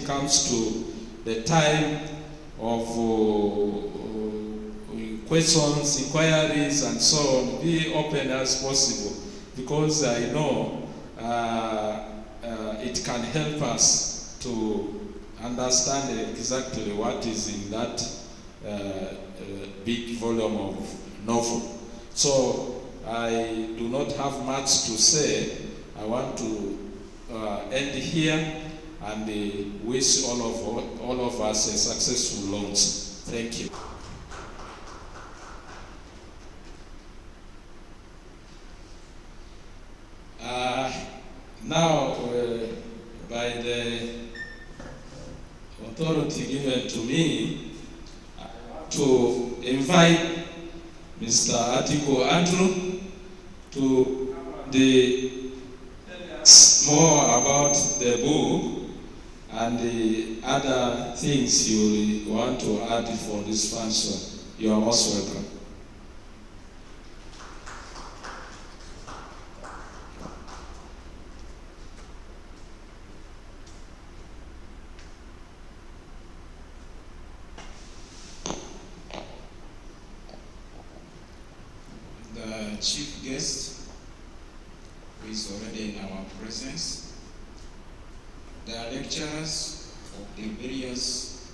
it comes to the time of questions, inquiries, and so on, be open as possible, because I know it can help us to understand exactly what is in that big volume of novel. So I do not have much to say. I want to end here and wish all of us a successful launch. Thank you. Now, by the authority given to me, I want to invite Mr. Atiku Andrew to tell us more about the book and the other things you want to add for this function. You are most welcome. The chief guest, who is already in our presence, the lecturers of the various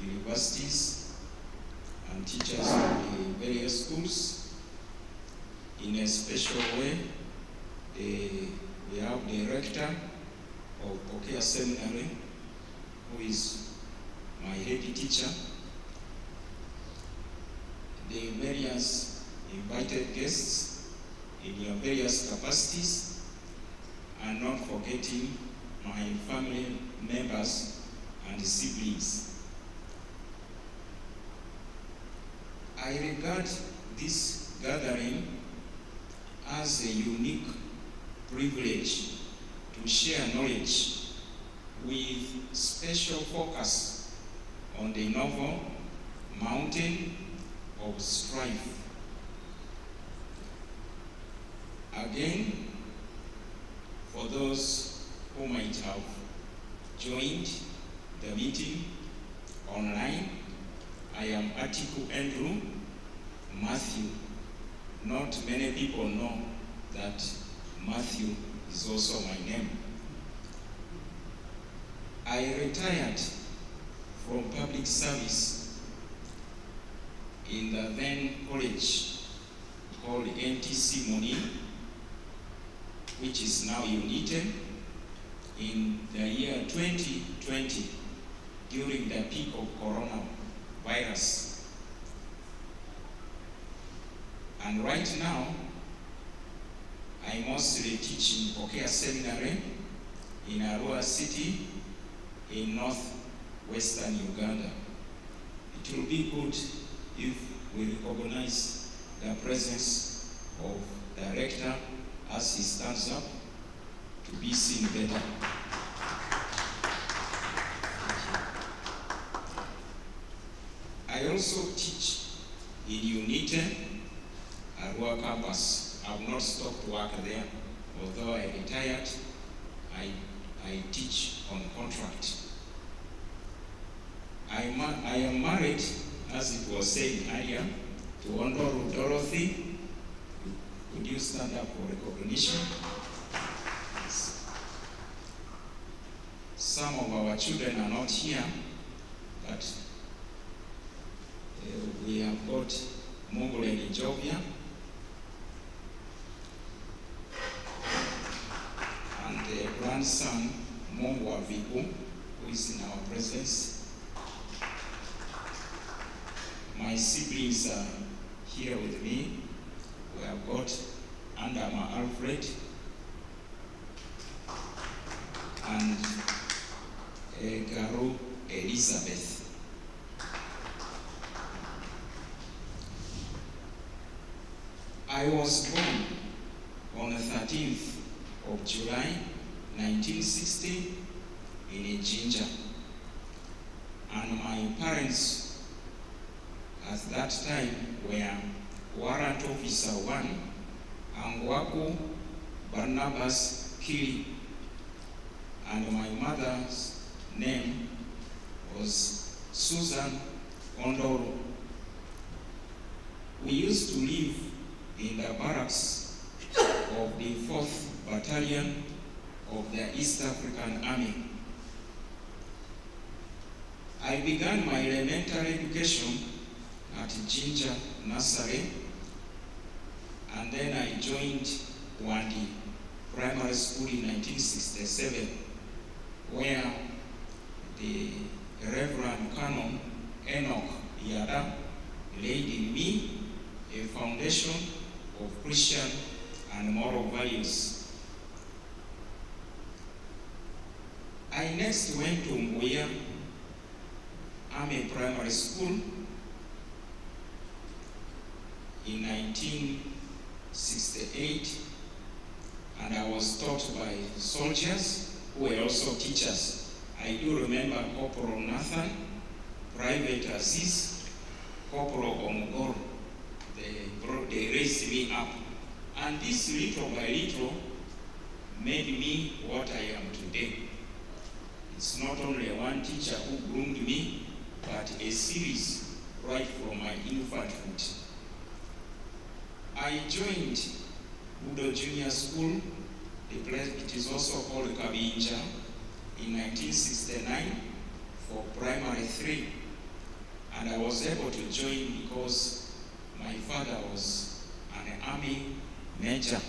universities and teachers of the various schools. In a special way, we have the rector of Pokea Seminary, who is my head teacher, the various invited guests in your various capacities, and not forgetting my family members and siblings. I regard this gathering as a unique privilege to share knowledge with special focus on the novel Mountain of Strife. Again, for those who might have joined the meeting online, I am Atiku Andrew Matthew. Not many people know that Matthew is also my name. I retired from public service in the then college called NTC Moni, which is now UNITE, in the year 2020, during the peak of coronavirus. And right now, I mostly teach in Pokea Seminary in Arua City in northwestern Uganda. It will be good if we recognize the presence of the rector as he stands up to be seen better. I also teach in UNITE Arua campus. I have not stopped work there. Although I retired, I teach on contract. I am married, as it was said earlier, to Honorable Dorothy. Could you stand up for recognition? Some of our children are not here, but we have got Mogul and Ijovia, and the grandson, Mongwa Viku, who is in our presence. My siblings are here with me. We have got Andama Alfred and Garu Elizabeth. I was born on the 13th of July, 1960 in Ijinja. And my parents at that time were Warrant Officer 1, Angwaku Barnabas Kili, and my mother's name was Susan Ondoro. We used to live in the barracks of the 4th Battalion of the East African Army. I began my elementary education at Jinja Nursery, and then I joined Wandi Primary School in 1967, where the Reverend Canon Enoch Yada laid in me a foundation of Christian and moral values. I next went to Mbuya Army Primary School in 1968, and I was taught by soldiers who were also teachers. I do remember Corporal Nathan, Private Aziz, Corporal Omugoro. They raised me up, and this little by little made me what I am today. It's not only one teacher who groomed me, but a series right from my infanthood. I joined Budo Junior School, the place it is also called Kabinja, in 1969 for primary 3. And I was able to join because my father was an army major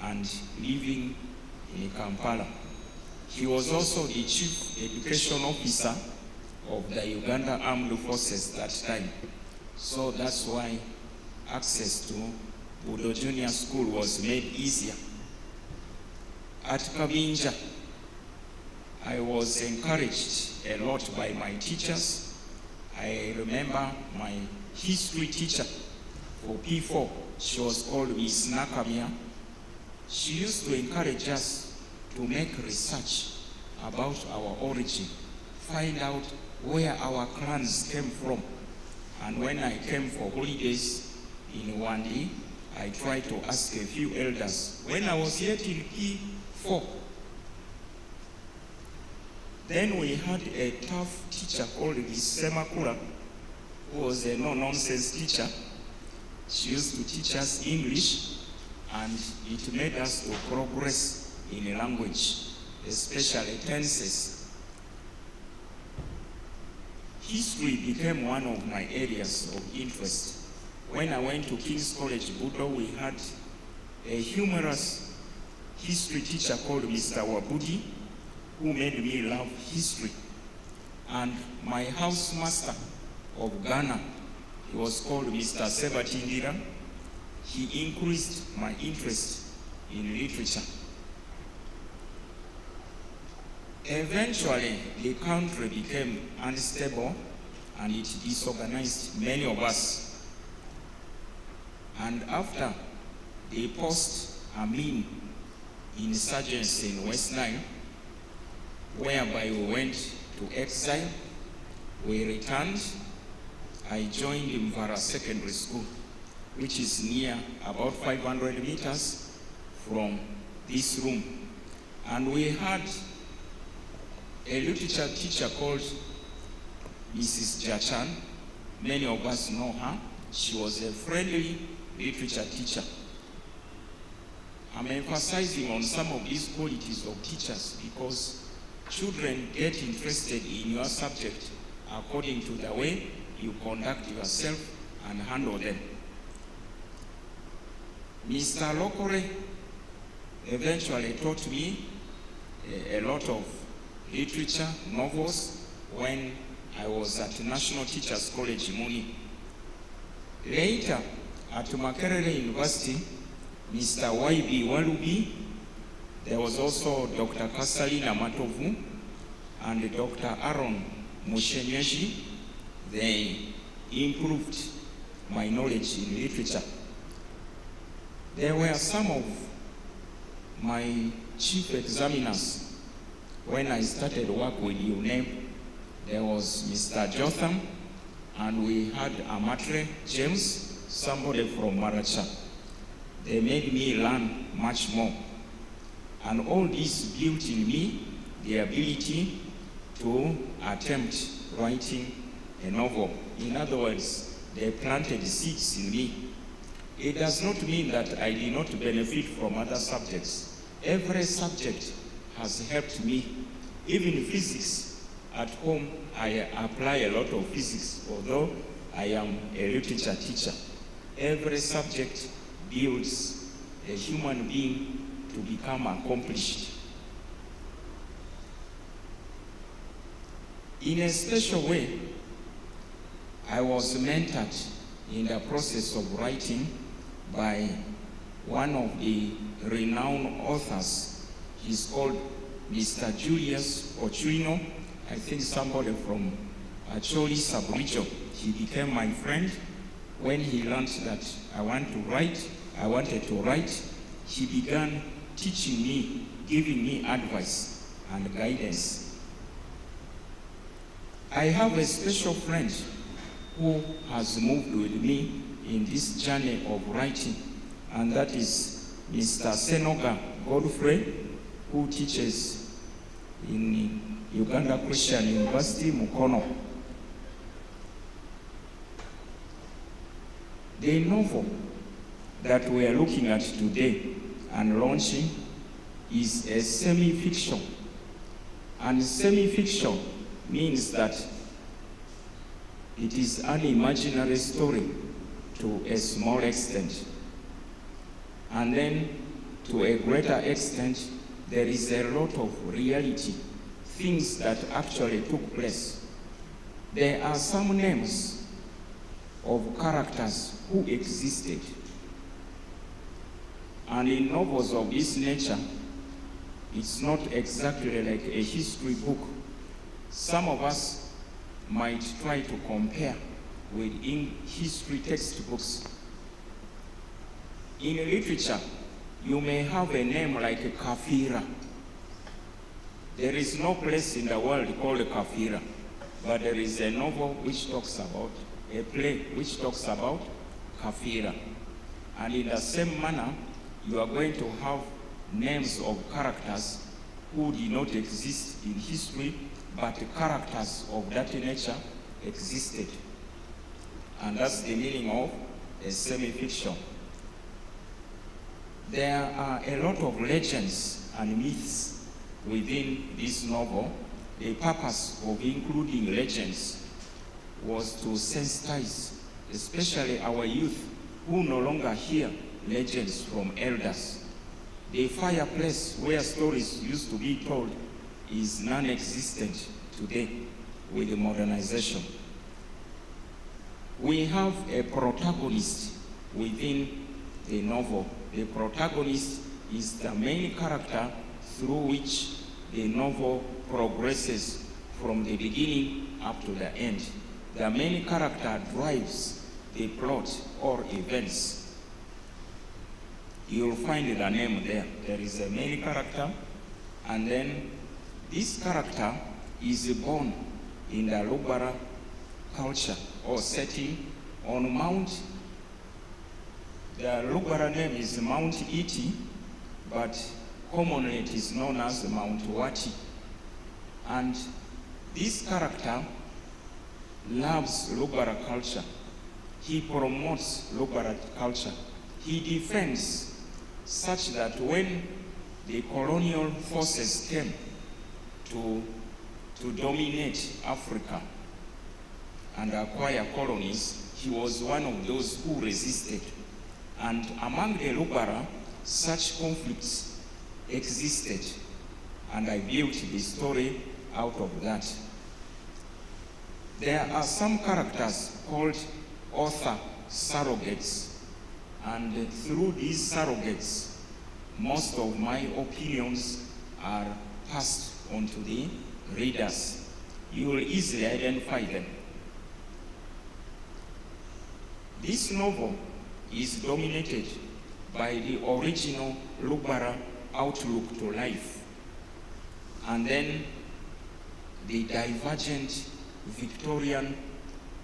and living in Kampala. He was also the chief education officer of the Uganda Armed Forces that time. So that's why access to Budo Junior School was made easier. At Kabinja, I was encouraged a lot by my teachers. I remember my history teacher for P4, she was called Miss Nakamia. She used to encourage us to make research about our origin, find out where our clans came from. And when I came for holidays in Wandi, I tried to ask a few elders. When I was yet in P4, then we had a tough teacher called Miss Semakula, who was a no-nonsense teacher. She used to teach us English, and it made us to progress in language, especially tenses. History became one of my areas of interest. When I went to King's College, Budo, we had a humorous history teacher called Mr. Wabudi, who made me love history. And my house master of Ghana, he was called Mr. Sebatindira. He increased my interest in literature. Eventually, the country became unstable and it disorganized many of us. And after the post-Amin insurgency in West Nile, whereby we went to exile, we returned. I joined Mvara Secondary School, which is near about 500 meters from this room. And we had a literature teacher called Mrs. Jachan. Many of us know her. She was a friendly literature teacher. I'm emphasizing on some of these qualities of teachers because children get interested in your subject according to the way you conduct yourself and handle them. Mr. Lokore eventually taught me a lot of literature, novels, when I was at National Teachers College, Muni. Later, at Makerere University, Mr. Y.B. Walubi, there was also Dr. Kasalina Matovu and Dr. Aaron Mushenyeshi. They improved my knowledge in literature. There were some of my chief examiners when I started work with UNEM. There was Mr. Jotham, and we had Amatre James, somebody from Maracha. They made me learn much more. And all this built in me the ability to attempt writing a novel. In other words, they planted seeds in me. It does not mean that I did not benefit from other subjects. Every subject has helped me. Even physics, at home, I apply a lot of physics, although I am a literature teacher. Every subject builds a human being to become accomplished. In a special way, I was mentored in the process of writing by one of the renowned authors. He's called Mr. Julius Ochino. I think somebody from Acholi Sub-region. He became my friend. When he learned that I wanted to write, he began teaching me, giving me advice and guidance. I have a special friend who has moved with me in this journey of writing, and that is Mr. Senoga Godfrey, who teaches in Uganda Christian University, Mukono. The novel that we are looking at today and launching is a semi-fiction. And semi-fiction means that it is an imaginary story to a small extent. And then to a greater extent, there is a lot of reality, things that actually took place. There are some names of characters who existed. And in novels of this nature, it's not exactly like a history book. Some of us might try to compare with history textbooks. In literature, you may have a name like Kafira. There is no place in the world called Kafira, but there is a novel which talks about, a play which talks about Kafira. And in the same manner, you are going to have names of characters who did not exist in history, but characters of that nature existed. And that's the meaning of a semi-fiction. There are a lot of legends and myths within this novel. The purpose of including legends was to sensitize, especially our youth who no longer hear legends from elders. The fireplace where stories used to be told is non-existent today with the modernization. We have a protagonist within the novel. The protagonist is the main character through which the novel progresses from the beginning up to the end. The main character drives the plot or events. You'll find the name there. There is a main character, and then this character is born in the Lubara culture or setting on Mount. The Lubara name is Mount Iti, but commonly it is known as Mount Wati. And this character loves Lubara culture. He promotes Lubara culture. He defends such that when the colonial forces came to dominate Africa and acquire colonies, he was one of those who resisted. And among the Lubara, such conflicts existed. And I built the story out of that. There are some characters called author surrogates. And through these surrogates, most of my opinions are passed on to the readers. You will easily identify them. This novel is dominated by the original Lubara outlook to life, and then the divergent Victorian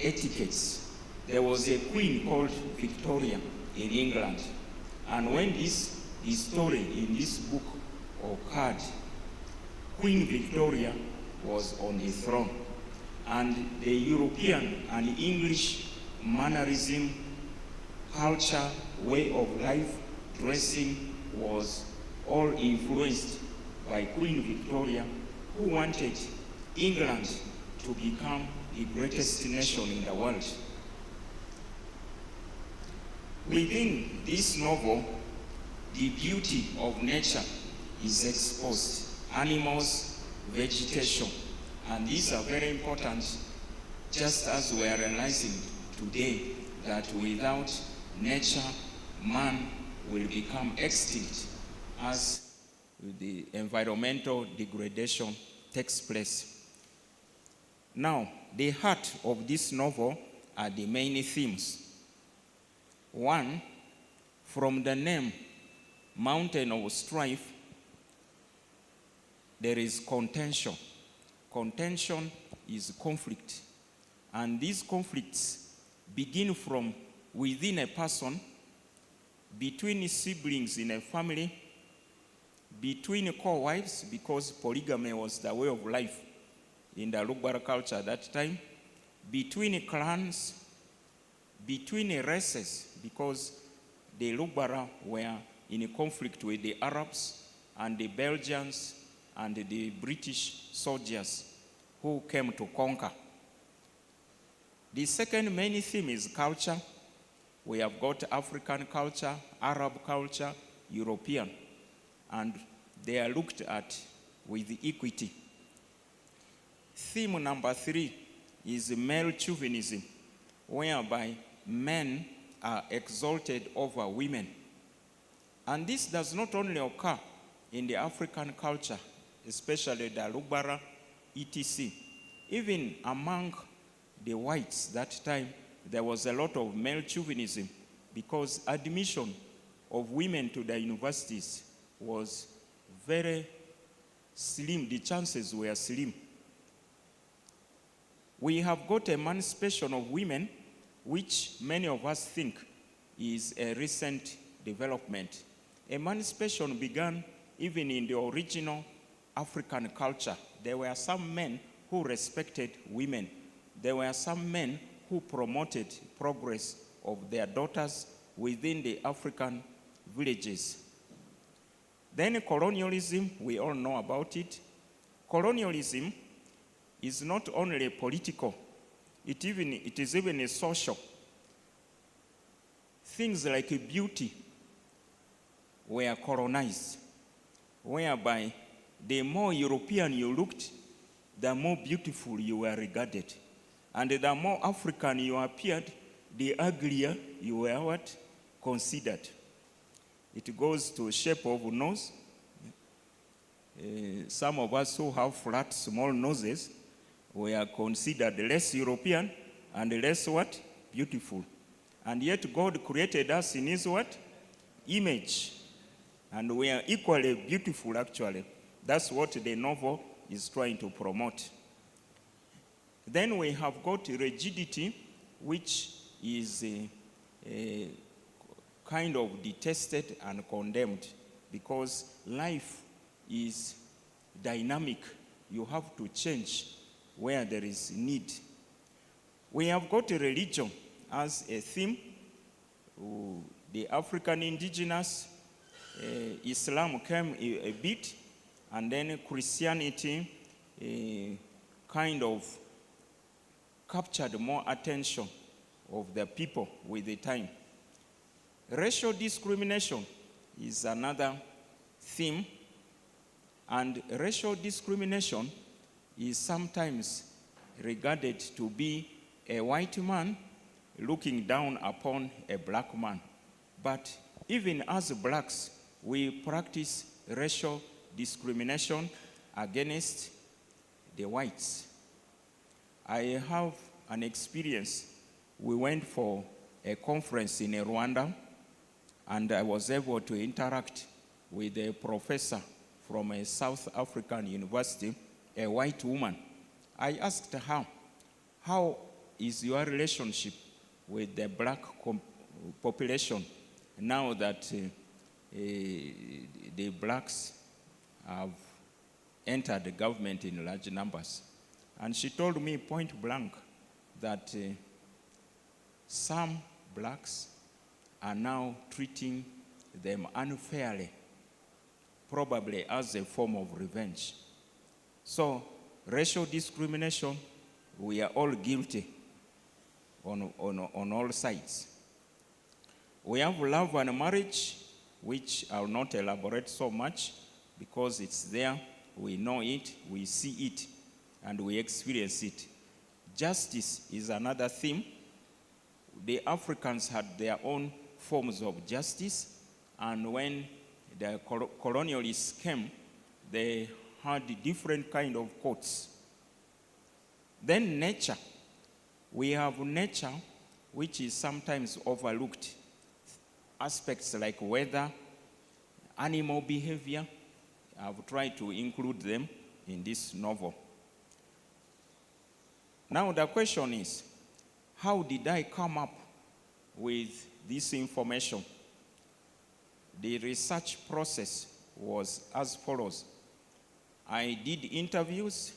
etiquettes. There was a queen called Victoria in England, and when the story in this book occurred, Queen Victoria was on the throne. And the European and English mannerism, culture, way of life, dressing was all influenced by Queen Victoria, who wanted England to become the greatest nation in the world. Within this novel, the beauty of nature is exposed. Animals, vegetation, and these are very important, just as we are realizing today that without nature, man will become extinct as the environmental degradation takes place. Now, the heart of this novel are the main themes. One, from the name Mountain of Strife, there is contention. Contention is conflict. And these conflicts begin from within a person, between siblings in a family, between co-wives, because polygamy was the way of life in the Lugbara culture at that time, between clans, between races, because the Lugbara were in conflict with the Arabs and the Belgians and the British soldiers who came to conquer. The second main theme is culture. We have got African culture, Arab culture, European, and they are looked at with equity. Theme number 3 is male chauvinism, whereby men are exalted over women. And this does not only occur in the African culture, especially the Lugbara, etc. Even among the whites that time, there was a lot of male chauvinism because admission of women to the universities was very slim. The chances were slim. We have got emancipation of women, which many of us think is a recent development. Emancipation began even in the original African culture. There were some men who respected women. There were some men who promoted progress of their daughters within the African villages. Then colonialism, we all know about it. Colonialism is not only political, it is even social. Things like beauty were colonized, whereby the more European you looked, the more beautiful you were regarded. And the more African you appeared, the uglier you were what? Considered. It goes to shape of nose. Some of us who have flat, small noses were considered less European and less what? Beautiful. And yet God created us in his what? Image. And we are equally beautiful actually. That's what the novel is trying to promote. Then we have got rigidity, which is a kind of detested and condemned because life is dynamic. You have to change where there is need. We have got a religion as a theme. The African indigenous, Islam came a bit, and then Christianity kind of captured more attention of the people with the time. Racial discrimination is another theme, and racial discrimination is sometimes regarded to be a white man looking down upon a black man. But even as blacks, we practice racial discrimination against the whites. I have an experience. We went for a conference in Rwanda, and I was able to interact with a professor from a South African university, a white woman. I asked her, how is your relationship with the black population now that the blacks have entered the government in large numbers. And she told me point blank that some blacks are now treating them unfairly, probably as a form of revenge. So, racial discrimination, we are all guilty on all sides. We have love and marriage, which I will not elaborate so much because it's there, we know it, we see it, and we experience it. Justice is another theme. The Africans had their own forms of justice, and when the colonialists came, they had different kind of courts. Then nature. We have nature which is sometimes overlooked. Aspects like weather, animal behavior, I've tried to include them in this novel. Now the question is, how did I come up with this information? The research process was as follows. I did interviews